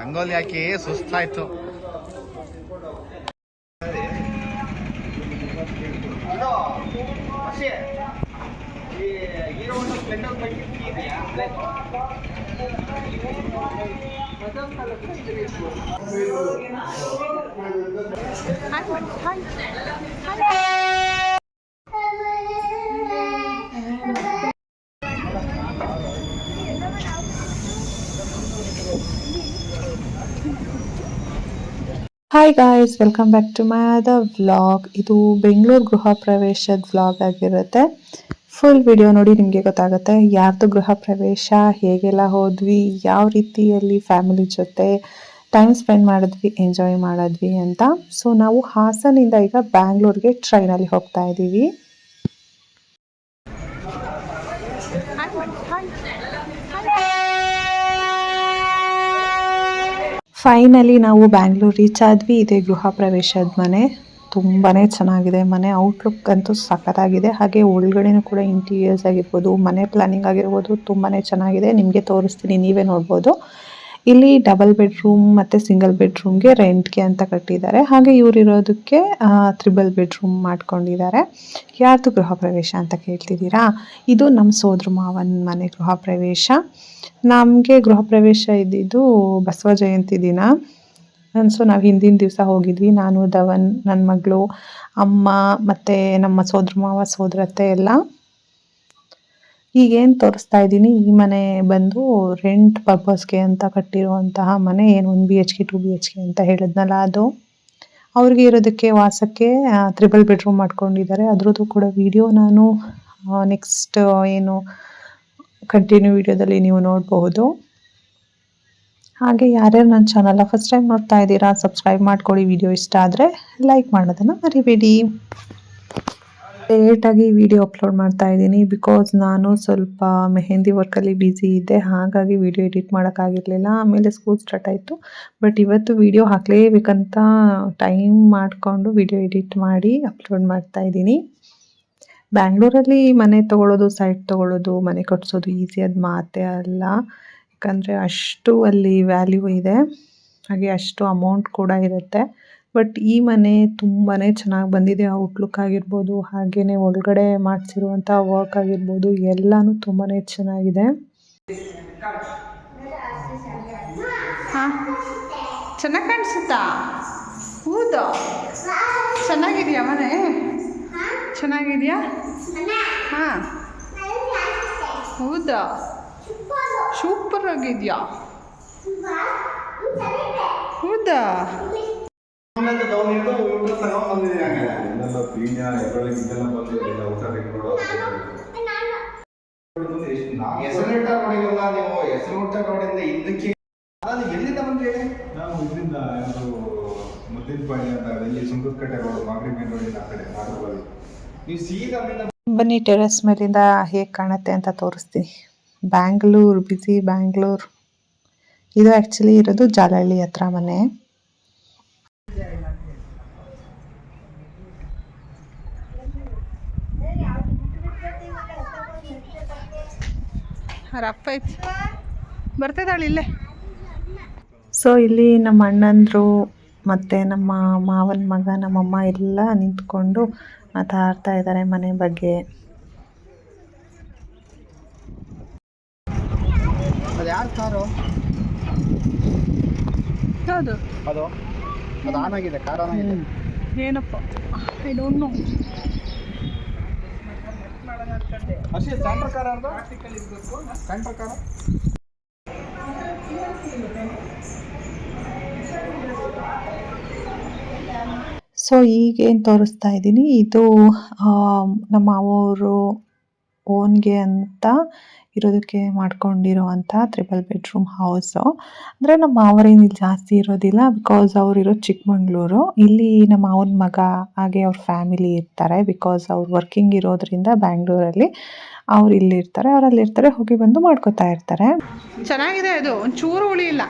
ರಂಗೋಲಿ ಹಾಕಿ ಸುಸ್ತಾಯ್ತು. Hi guys, welcome back to my other vlog. ಇದು ಬೆಂಗಳೂರು ಗೃಹ ಪ್ರವೇಶದ ವ್ಲಾಗ್ ಆಗಿರುತ್ತೆ. ಫುಲ್ ವಿಡಿಯೋ ನೋಡಿ ನಿಮಗೆ ಗೊತ್ತಾಗುತ್ತೆ ಯಾರ್ದು ಗೃಹ ಪ್ರವೇಶ, ಹೇಗೆಲ್ಲ ಹೋದ್ವಿ, ಯಾವ ರೀತಿಯಲ್ಲಿ ಫ್ಯಾಮಿಲಿ ಜೊತೆ ಟೈಮ್ ಸ್ಪೆಂಡ್ ಮಾಡಿದ್ವಿ, ಎಂಜಾಯ್ ಮಾಡಿದ್ವಿ ಅಂತ. ಸೊ ನಾವು ಹಾಸನಿಂದ ಈಗ ಬ್ಯಾಂಗ್ಳೂರ್ಗೆ ಟ್ರೈನಲ್ಲಿ ಹೋಗ್ತಾ ಇದ್ದೀವಿ. ಫೈನಲಿ ನಾವು ಬ್ಯಾಂಗ್ಳೂರ್ ರೀಚ್ ಆದ್ವಿ. ಇದೆ ಗೃಹ ಪ್ರವೇಶದ ಮನೆ. ತುಂಬಾ ಚೆನ್ನಾಗಿದೆ ಮನೆ. ಔಟ್ಲುಕ್ ಅಂತೂ ಸಖತ್ತಾಗಿದೆ. ಹಾಗೆ ಒಳಗಡೆನೂ ಕೂಡ ಇಂಟೀರಿಯರ್ಸ್ ಆಗಿರ್ಬೋದು, ಮನೆ ಪ್ಲಾನಿಂಗ್ ಆಗಿರ್ಬೋದು ತುಂಬಾ ಚೆನ್ನಾಗಿದೆ. ನಿಮಗೆ ತೋರಿಸ್ತೀನಿ, ನೀವೇ ನೋಡ್ಬೋದು. ಇಲ್ಲಿ ಡಬಲ್ ಬೆಡ್ರೂಮ್ ಮತ್ತು ಸಿಂಗಲ್ ಬೆಡ್ರೂಮ್ಗೆ ರೆಂಟ್ಗೆ ಅಂತ ಕಟ್ಟಿದ್ದಾರೆ. ಹಾಗೆ ಇವ್ರು ಇರೋದಕ್ಕೆ ತ್ರಿಬಲ್ ಬೆಡ್ರೂಮ್ ಮಾಡ್ಕೊಂಡಿದ್ದಾರೆ. ಯಾರ್ದು ಗೃಹ ಪ್ರವೇಶ ಅಂತ ಕೇಳ್ತಿದ್ದೀರಾ? ಇದು ನಮ್ಮ ಸೋದ್ರ ಮಾವನ ಮನೆ ಗೃಹ ಪ್ರವೇಶ. ನಮಗೆ ಗೃಹ ಪ್ರವೇಶ ಇದ್ದಿದ್ದು ಬಸವ ಜಯಂತಿ ದಿನ. ಸೊ ನಾವು ಹಿಂದಿನ ದಿವಸ ಹೋಗಿದ್ವಿ. ನಾನು, ಧವನ್, ನನ್ನ ಮಗಳು, ಅಮ್ಮ ಮತ್ತು ನಮ್ಮ ಸೋದ್ರ ಮಾವ, ಸೋದರತ್ತೆ ಎಲ್ಲ. ಈಗೇನು ತೋರಿಸ್ತಾ ಇದ್ದೀನಿ, ಈ ಮನೆ ಬಂದು ರೆಂಟ್ ಪರ್ಪಸ್ಗೆ ಅಂತ ಕಟ್ಟಿರುವಂತಹ ಮನೆ. ಏನು 1 BHK 2 BHK ಅಂತ ಹೇಳಿದ್ನಲ್ಲ, ಅದು ಅವ್ರಿಗೆ ಇರೋದಕ್ಕೆ ವಾಸಕ್ಕೆ ತ್ರಿಬಲ್ ಬೆಡ್ರೂಮ್ ಮಾಡ್ಕೊಂಡಿದ್ದಾರೆ. ಅದರದ್ದು ಕೂಡ ವಿಡಿಯೋ ನಾನು ನೆಕ್ಸ್ಟ್ ಏನು ಕಂಟಿನ್ಯೂ ವಿಡಿಯೋದಲ್ಲಿ ನೀವು ನೋಡಬಹುದು. ಹಾಗೆ ಯಾರ್ಯಾರು ನನ್ನ ಚಾನಲ್ನ ಫಸ್ಟ್ ಟೈಮ್ ನೋಡ್ತಾ ಇದ್ದೀರಾ, ಸಬ್ಸ್ಕ್ರೈಬ್ ಮಾಡ್ಕೊಳ್ಳಿ. ವಿಡಿಯೋ ಇಷ್ಟ ಆದರೆ ಲೈಕ್ ಮಾಡೋದನ್ನು ಮರಿಬೇಡಿ. ಲೇಟಾಗಿ ವಿಡಿಯೋ ಅಪ್ಲೋಡ್ ಮಾಡ್ತಾ ಇದ್ದೀನಿ ಬಿಕಾಸ್ ನಾನು ಸ್ವಲ್ಪ ಮೆಹಂದಿ ವರ್ಕಲ್ಲಿ ಬ್ಯುಸಿ ಇದ್ದೆ. ಹಾಗಾಗಿ ವಿಡಿಯೋ ಎಡಿಟ್ ಮಾಡೋಕ್ಕಾಗಿರಲಿಲ್ಲ. ಆಮೇಲೆ ಸ್ಕೂಲ್ ಸ್ಟಾರ್ಟ್ ಆಯಿತು. ಬಟ್ ಇವತ್ತು ವಿಡಿಯೋ ಹಾಕಲೇಬೇಕಂತ ಟೈಮ್ ಮಾಡಿಕೊಂಡು ವಿಡಿಯೋ ಎಡಿಟ್ ಮಾಡಿ ಅಪ್ಲೋಡ್ ಮಾಡ್ತಾ ಇದ್ದೀನಿ. ಬ್ಯಾಂಗ್ಳೂರಲ್ಲಿ ಮನೆ ತೊಗೊಳ್ಳೋದು, ಸೈಟ್ ತೊಗೊಳ್ಳೋದು, ಮನೆ ಕಟ್ಸೋದು ಈಸಿ ಆದ ಮಾತೇ ಅಲ್ಲ. ಯಾಕಂದರೆ ಅಷ್ಟು ಅಲ್ಲಿ ವ್ಯಾಲ್ಯೂ ಇದೆ, ಹಾಗೆ ಅಷ್ಟು ಅಮೌಂಟ್ ಕೂಡ ಇರುತ್ತೆ. ಬಟ್ ಈ ಮನೆ ತುಂಬಾ ಚೆನ್ನಾಗಿ ಬಂದಿದೆ. ಔಟ್ಲುಕ್ ಆಗಿರ್ಬೋದು, ಹಾಗೆಯೇ ಒಳಗಡೆ ಮಾಡಿಸಿರುವಂಥ ವರ್ಕ್ ಆಗಿರ್ಬೋದು, ಎಲ್ಲನೂ ತುಂಬಾ ಚೆನ್ನಾಗಿದೆ. ಹಾಂ, ಚೆನ್ನಾಗಿ ಕಾಣಿಸುತ್ತಾ? ಹೌದಾ? ಚೆನ್ನಾಗಿದೆಯಾ ಮನೆ? ಚೆನ್ನಾಗಿದೆಯಾ? ಹಾಂ, ಹೌದಾ? ಸೂಪರ್ ಆಗಿದೆಯಾ? ಹೌದಾ? ಎಲ್ಲಿಂದ ಬಂದ್ರಿ? ನಾವು ಇಲ್ಲಿಂದ ಮುದ್ದಿನ ಪಾಳ್ಯ ಅಂತ, ಇಲ್ಲಿ ಸುಂಕದಕಟ್ಟೆ ರೋಡ್, ಮಾಗಡಿ ಮೇನ್ ರೋಡಿನ ಆ ಕಡೆ ನಾಗರಬಾವಿ. ನೀವು ಸೀದಾ ಬನ್ನಿ, ಟೆರೆಸ್ ಮೇಲಿಂದ ಹೇಗೆ ಕಾಣುತ್ತೆ ಅಂತ ತೋರಿಸ್ತೀನಿ. ಬ್ಯಾಂಗ್ಳೂರು, ಬಿಸಿ ಬ್ಯಾಂಗ್ಳೂರು. ಇದು ಆ್ಯಕ್ಚುಲಿ ಇರೋದು ಜಾಲಹಳ್ಳಿ ಹತ್ರ ಮನೆ. ರಪ್ಪ ಐತಿ, ಬರ್ತಿದ್ದಾಳೆ ಇಲ್ಲೇ. ಸೊ ಇಲ್ಲಿ ನಮ್ಮ ಅಣ್ಣಂದರು ಮತ್ತು ನಮ್ಮ ಮಾವನ ಮಗ, ನಮ್ಮಮ್ಮ ಎಲ್ಲ ನಿಂತ್ಕೊಂಡು ಮಾತಾಡ್ತಾ ಇದ್ದಾರೆ ಮನೆ ಬಗ್ಗೆ. ಅದು ಯಾರು ಕಾರು? ಯಾವುದು ಅದು ಆನ್ ಆಗಿದೆ, ಕಾರ್ ಆನ್ ಆಗಿದೆ. ಏನಪ್ಪ, ಐ ಡೋಂಟ್ ನೋ. ಅಷ್ಟೇ ಸೆಂಟ್ರ್ ಕಾರ್ ಯಾರ್ದು? Santro car. ಸೊ ಈಗೇನು ತೋರಿಸ್ತಾ ಇದ್ದೀನಿ, ಇದು ನಮ್ಮ ಅವರು ಓನ್ಗೆ ಅಂತ ಇರೋದಕ್ಕೆ ಮಾಡ್ಕೊಂಡಿರೋವಂಥ ತ್ರಿಬಲ್ ಬೆಡ್ರೂಮ್ ಹೌಸು. ಅಂದರೆ ನಮ್ಮ ಮಾವರೇನು ಇಲ್ಲಿ ಜಾಸ್ತಿ ಇರೋದಿಲ್ಲ, ಬಿಕಾಸ್ ಅವ್ರು ಇರೋದು ಚಿಕ್ಕಮಂಗ್ಳೂರು. ಇಲ್ಲಿ ನಮ್ಮ ಮಾವನ ಮಗ ಹಾಗೆ ಅವ್ರ ಫ್ಯಾಮಿಲಿ ಇರ್ತಾರೆ. ಬಿಕಾಸ್ ಅವ್ರು ವರ್ಕಿಂಗ್ ಇರೋದ್ರಿಂದ ಬ್ಯಾಂಗ್ಳೂರಲ್ಲಿ ಅವ್ರು ಇಲ್ಲಿರ್ತಾರೆ, ಅವರಲ್ಲಿರ್ತಾರೆ, ಹೋಗಿ ಬಂದು ಮಾಡ್ಕೋತಾ ಇರ್ತಾರೆ. ಚೆನ್ನಾಗಿದೆ, ಅದು ಒಂಚೂರು ಹುಳಿ ಇಲ್ಲ.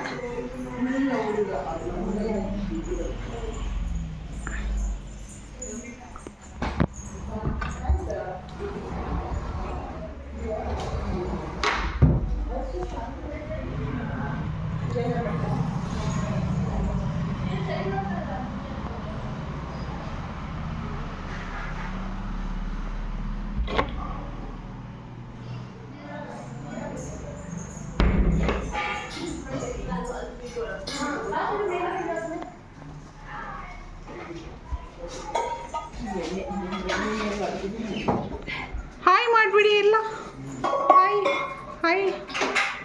ಹಾಯ್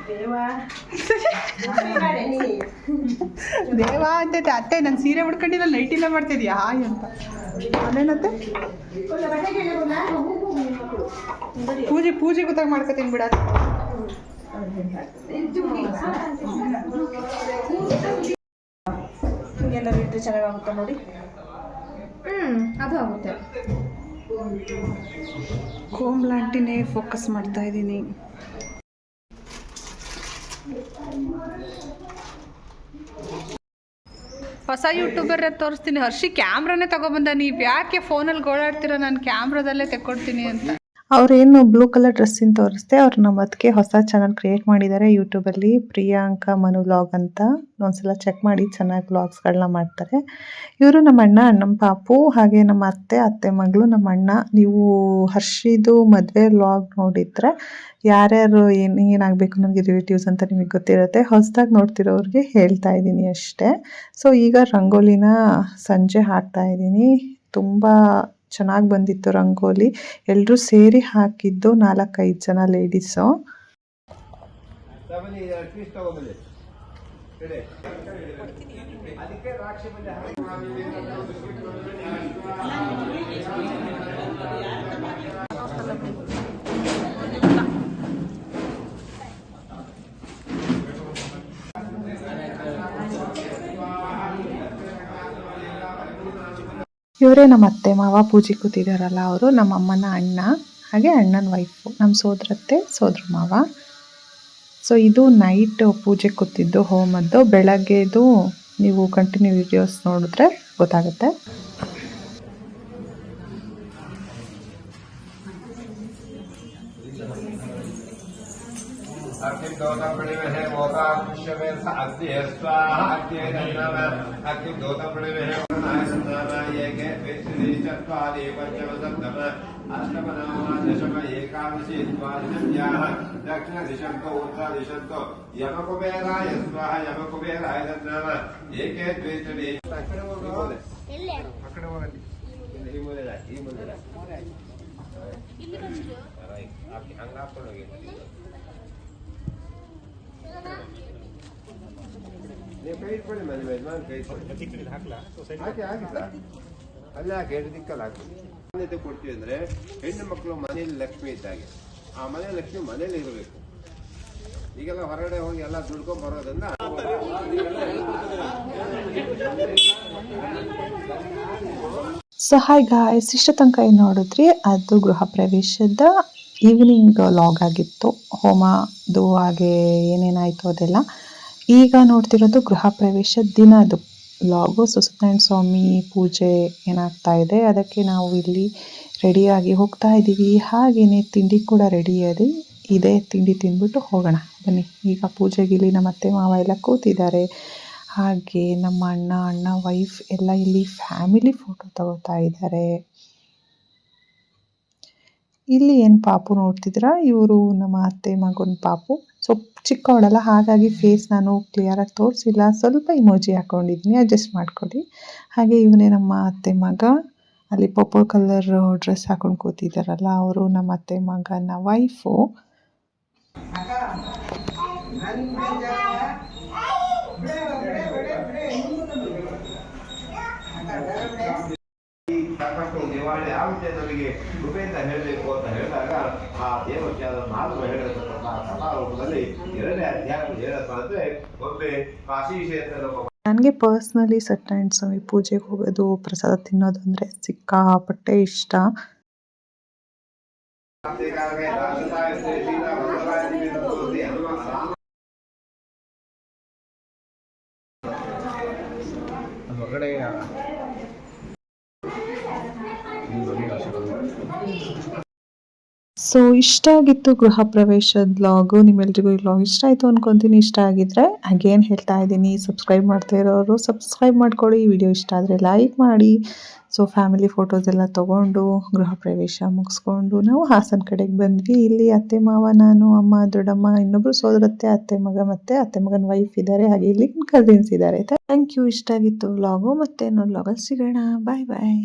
ದೇವ ಅಂತೈತೆ ಅತ್ತೆ ನಾನು ಸೀರೆ ಉಡ್ಕೊಂಡಿಲ್ಲ ನೈಟಿಲ್ಲ ಮಾಡ್ತಿದ್ಯಾ ಹಾಯ್ ಅಂತ ಅದೇನತ್ತೆ ಪೂಜೆ ಗೊತ್ತಾಗ ಮಾಡ್ಕೊತೀನಿ ಬಿಡ ಎಲ್ಲ ಇಟ್ಟರೆ ಚೆನ್ನಾಗಾಗುತ್ತೆ ನೋಡಿ. ಅದು ಆಗುತ್ತೆ. ಕೋಂಬ್ಲಾಂಟಿನೇ ಫೋಕಸ್ ಮಾಡ್ತಾ ಇದ್ದೀನಿ. ಹೊಸ ಯೂಟ್ಯೂಬರ್ ತೋರಿಸ್ತೀನಿ. ಹರ್ಷಿ ಕ್ಯಾಮ್ರಾನೇ ತಗೊಬಂದ. ನೀವು ಯಾಕೆ ಫೋನಲ್ಲಿ ಗೋಳಾಡ್ತೀರ, ನಾನು ಕ್ಯಾಮ್ರಾದಲ್ಲೇ ತೆಕ್ಕೊಡ್ತೀನಿ ಅಂತ. ಅವ್ರೇನು ಬ್ಲೂ ಕಲರ್ ಡ್ರೆಸ್ಸಿನ ತೋರಿಸ್ದೆ. ಅವ್ರು ನಮ್ಮ ಅದಕ್ಕೆ ಹೊಸ ಚಾನಲ್ ಕ್ರಿಯೇಟ್ ಮಾಡಿದ್ದಾರೆ ಯೂಟ್ಯೂಬಲ್ಲಿ, ಪ್ರಿಯಾಂಕಾ ಮನು ವ್ಲಾಗ್ ಅಂತ. ಒಂದ್ಸಲ ಚೆಕ್ ಮಾಡಿ, ಚೆನ್ನಾಗಿ ವ್ಲಾಗ್ಸ್ಗಳನ್ನ ಮಾಡ್ತಾರೆ ಇವರು. ನಮ್ಮ ಅಣ್ಣನ ಪಾಪು, ಹಾಗೆ ನಮ್ಮ ಅತ್ತೆ ಮಗಳು, ನಮ್ಮ ಅಣ್ಣ. ನೀವು ಹರ್ಷಿದು ಮದುವೆ ವ್ಲಾಗ್ ನೋಡಿದ್ರೆ ಯಾರ್ಯಾರು ಏನಾಗಬೇಕು ನನಗೆ ರಿಲೇಟಿವ್ಸ್ ಅಂತ ನಿಮಗೆ ಗೊತ್ತಿರುತ್ತೆ. ಹೊಸದಾಗಿ ನೋಡ್ತಿರೋರಿಗೆ ಹೇಳ್ತಾ ಇದ್ದೀನಿ ಅಷ್ಟೇ. ಸೊ ಈಗ ರಂಗೋಲಿನ ಸಂಜೆ ಹಾಕ್ತಾ ಇದ್ದೀನಿ. ತುಂಬ ಚೆನ್ನಾಗಿ ಬಂದಿತ್ತು ರಂಗೋಲಿ. ಎಲ್ಲರೂ ಸೇರಿ ಹಾಕಿದ್ದು 4-5 ಜನ ಲೇಡೀಸು. ಇವರೇ ನಮ್ಮ ಅತ್ತೆ ಮಾವ, ಪೂಜೆ ಕೂತಿದಾರಲ್ಲ ಅವರು, ನಮ್ಮ ಅಮ್ಮನ ಅಣ್ಣ, ಹಾಗೆ ಅಣ್ಣನ ವೈಫು, ನಮ್ಮ ಸೋದರ ಮಾವ. ಸೊ ಇದು ನೈಟ್ ಪೂಜೆ ಕೂತಿದ್ದು ಹೋಮದ್ದು. ಬೆಳಗ್ಗೆದು ನೀವು ಕಂಟಿನ್ಯೂ ವಿಡಿಯೋಸ್ ನೋಡಿದ್ರೆ ಗೊತ್ತಾಗುತ್ತೆ. दक्षिण दिशंतो उत्तर दिशंतो यमकुबेराय स्वाहा यमकुबेराय तन्नाम एके द्वे त्रीणि अकड़े होगली ಈ ಮೂಲೆಲ್ಲ ಇಲ್ಲಿ ಬಂದು ಹಂಗ ಹಾಕೊಂಡು ಹೋಗಿ ನೀವು ಕೈ ಇಟ್ಕೊಳ್ಳಿ ಮನೆ ಯಜಮಾನ್ ಕೈ ಇಟ್ಕೊಳ್ಳಿ ಹಾಕಿ ಆಗಿಲ್ಲ ಅಲ್ಲೇ ಹಾಕಿ 2 ದಿಕ್ಕಲ್ಲಿ ಹಾಕಿ. ಮಾನ್ಯತೆ ಕೊಡ್ತೀವಿ ಅಂದರೆ ಹೆಣ್ಣು ಮಕ್ಕಳು ಮನೆಯಲ್ಲಿ ಲಕ್ಷ್ಮಿ ಇದ್ದಾಗೆ. ಆ ಮನೆ ಲಕ್ಷ್ಮಿ ಮನೇಲಿ ಇರಬೇಕು. ಈಗೆಲ್ಲ ಹೊರಗಡೆ ಹೋಗಿ ಎಲ್ಲ ದುಡ್ಕೊಂಡ್ ಬರೋದ್ರಿಂದ ಸೊ ಹಾಯ್ ಗಾಯ್ಸ್, ಇಷ್ಟ ತನಕ ಏನು ನೋಡಿದ್ರಿ ಅದು ಗೃಹ ಪ್ರವೇಶದ ಈವ್ನಿಂಗ್ ಲಾಗ್ ಆಗಿತ್ತು. ಹೋಮದು ಹಾಗೆ ಏನೇನಾಯಿತು ಅದೆಲ್ಲ. ಈಗ ನೋಡ್ತಿರೋದು ಗೃಹ ಪ್ರವೇಶ ದಿನದು ಲಾಗು. ಸತ್ಯನಾರಾಯಣ ಸ್ವಾಮಿ ಪೂಜೆ ಏನಾಗ್ತಾ ಇದೆ, ಅದಕ್ಕೆ ನಾವು ಇಲ್ಲಿ ರೆಡಿಯಾಗಿ ಹೋಗ್ತಾ ಇದ್ದೀವಿ. ಹಾಗೆಯೇ ತಿಂಡಿ ಕೂಡ ರೆಡಿ ಇದೆ. ತಿಂಡಿ ತಿಂದ್ಬಿಟ್ಟು ಹೋಗೋಣ ಬನ್ನಿ. ಈಗ ಪೂಜೆಗೆ ಇಲ್ಲಿ ನಮ್ಮ ಅತ್ತೆ ಮಾವ ಎಲ್ಲ ಕೂತಿದ್ದಾರೆ. ಹಾಗೆ ನಮ್ಮ ಅಣ್ಣ ವೈಫ್ ಎಲ್ಲ ಇಲ್ಲಿ ಫ್ಯಾಮಿಲಿ ಫೋಟೋ ತಗೋತಾ ಇದ್ದಾರೆ. ಇಲ್ಲಿ ಏನು ಪಾಪು ನೋಡ್ತಿದ್ದೀರಾ, ಇವರು ನಮ್ಮ ಅತ್ತೆ ಮಗನ ಪಾಪು. ಸೊ ಚಿಕ್ಕವಳಲ್ಲ, ಹಾಗಾಗಿ ಫೇಸ್ ನಾನು ಕ್ಲಿಯರಾಗಿ ತೋರಿಸಿಲ್ಲ, ಸ್ವಲ್ಪ ಇಮೋಜಿ ಹಾಕ್ಕೊಂಡಿದ್ದೀನಿ, ಅಡ್ಜಸ್ಟ್ ಮಾಡ್ಕೊಳ್ಳಿ. ಹಾಗೆ ಇವನೇ ನಮ್ಮ ಅತ್ತೆ ಮಗ, ಅಲ್ಲಿ ಪರ್ಪಲ್ ಕಲರ್ ಡ್ರೆಸ್ ಹಾಕೊಂಡು ಕೂತಿದ್ದಾರಲ್ಲ ಅವರು ನಮ್ಮ ಅತ್ತೆ ಮಗನ ವೈಫು. ಸಾಕಷ್ಟು ದಿವಾಳಿ ಆಗುತ್ತೆ ನಮಗೆ ಕೃಪೆ ಅಂತ ಹೇಳಬೇಕು ಅಂತ ಹೇಳಿದಾಗ ಆ ದೇವಕ್ಕೆ ಅದನ್ನು ಮಾತ್ರ ಹೇಳಿರತಕ್ಕಂಥ ಕಥಾ ರೂಪದಲ್ಲಿ 2ನೇ ಅಧ್ಯಾಯ ಏನಪ್ಪ ಅಂದ್ರೆ ಒಮ್ಮೆ ಕಾಶಿ ಕ್ಷೇತ್ರದ ನನಗೆ ಪರ್ಸ್ನಲಿ ಸತ್ಯನಾರಾಯಣ ಸ್ವಾಮಿ ಪೂಜೆಗೆ ಹೋಗೋದು, ಪ್ರಸಾದ ತಿನ್ನೋದು ಅಂದರೆ ಸಿಕ್ಕಾಪಟ್ಟೆ ಇಷ್ಟ. ಹೊರಗಡೆ ಸೊ ಇಷ್ಟ ಆಗಿತ್ತು ಗೃಹ ಪ್ರವೇಶದ ವ್ಲಾಗು. ನಿಮ್ಮೆಲ್ರಿಗೂ ಈ ವ್ಲಾಗ್ ಇಷ್ಟ ಆಯಿತು ಅನ್ಕೊತೀನಿ. ಇಷ್ಟ ಆಗಿದ್ರೆ ಅಗೇನ್ ಹೇಳ್ತಾ ಇದ್ದೀನಿ, ಸಬ್ಸ್ಕ್ರೈಬ್ ಮಾಡ್ತಾ ಇರೋರು ಸಬ್ಸ್ಕ್ರೈಬ್ ಮಾಡ್ಕೊಳ್ಳಿ. ವಿಡಿಯೋ ಇಷ್ಟ ಆದರೆ ಲೈಕ್ ಮಾಡಿ. ಸೊ ಫ್ಯಾಮಿಲಿ ಫೋಟೋಸ್ ಎಲ್ಲ ತೊಗೊಂಡು ಗೃಹ ಪ್ರವೇಶ ಮುಗಿಸ್ಕೊಂಡು ನಾವು ಹಾಸನ ಕಡೆಗೆ ಬಂದ್ವಿ. ಇಲ್ಲಿ ಅತ್ತೆ ಮಾವ, ನಾನು, ಅಮ್ಮ, ದೊಡ್ಡಮ್ಮ, ಇನ್ನೊಬ್ರು ಸೋದರತ್ತೆ, ಅತ್ತೆ ಮಗ ಮತ್ತು ಅತ್ತೆ ಮಗನ ವೈಫ್ ಇದ್ದಾರೆ. ಹಾಗೆ ಇಲ್ಲಿ ಕಸಿನ್ಸ್ ಇದ್ದಾರೆ. Thank you. ಇಷ್ಟ ಆಗಿತ್ತು ವ್ಲಾಗು. ಮತ್ತೆ ಇನ್ನೊಂದು ವ್ಲಾಗಲ್ಲಿ ಸಿಗೋಣ. ಬಾಯ್ ಬಾಯ್.